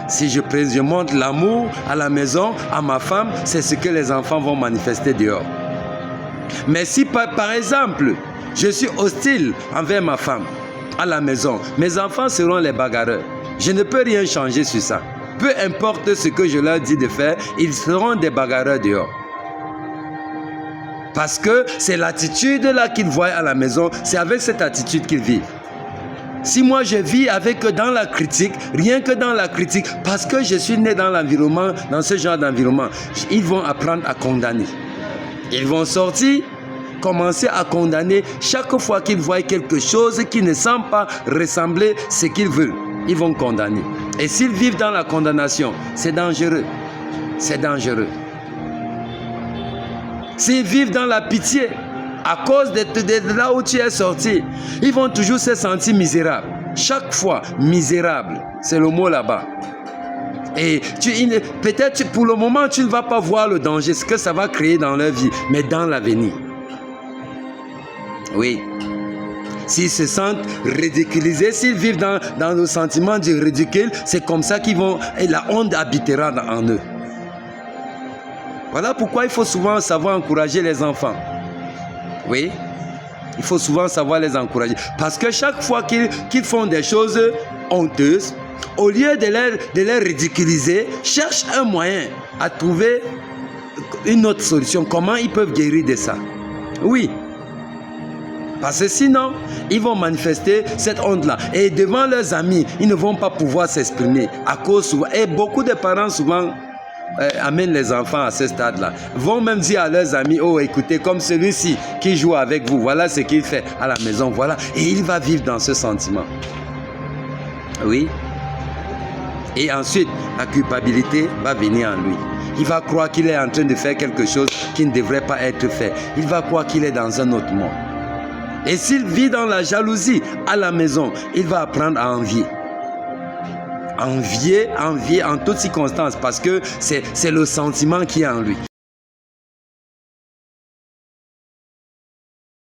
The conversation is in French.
Si je montre l'amour à la maison, à ma femme, c'est ce que les enfants vont manifester dehors. Mais si par exemple, je suis hostile envers ma femme à la maison, mes enfants seront les bagarreurs. Je ne peux rien changer sur ça. Peu importe ce que je leur dis de faire, ils seront des bagarreurs dehors. Parce que c'est l'attitude là qu'ils voient à la maison, c'est avec cette attitude qu'ils vivent. Si moi je vis avec eux dans la critique, rien que dans la critique, parce que je suis né dans l'environnement, dans ce genre d'environnement, ils vont apprendre à condamner. Ils vont sortir, commencer à condamner chaque fois qu'ils voient quelque chose qui ne semble pas ressembler à ce qu'ils veulent. Ils vont condamner. Et s'ils vivent dans la condamnation, c'est dangereux. C'est dangereux. S'ils vivent dans la pitié, à cause de là où tu es sorti, ils vont toujours se sentir misérables. Chaque fois, misérables. C'est le mot là-bas. Et peut-être pour le moment, tu ne vas pas voir le danger, ce que ça va créer dans leur vie, mais dans l'avenir. Oui. S'ils se sentent ridiculisés, s'ils vivent dans le sentiment du ridicule, c'est comme ça qu'ils vont, et la honte habitera en eux. Voilà pourquoi il faut souvent savoir encourager les enfants. Oui, il faut souvent savoir les encourager. Parce que chaque fois qu'ils font des choses honteuses, au lieu de les ridiculiser, cherche un moyen à trouver une autre solution. Comment ils peuvent guérir de ça? Oui. Parce que sinon, ils vont manifester cette honte-là. Et devant leurs amis, ils ne vont pas pouvoir s'exprimer. À cause souvent, et beaucoup de parents souvent amènent les enfants à ce stade-là. Vont même dire à leurs amis, oh écoutez, comme celui-ci qui joue avec vous, voilà ce qu'il fait à la maison, voilà. Et il va vivre dans ce sentiment. Oui. Et ensuite, la culpabilité va venir en lui. Il va croire qu'il est en train de faire quelque chose qui ne devrait pas être fait. Il va croire qu'il est dans un autre monde. Et s'il vit dans la jalousie à la maison, il va apprendre à envier. Envier en toutes circonstances, parce que c'est le sentiment qui est en lui.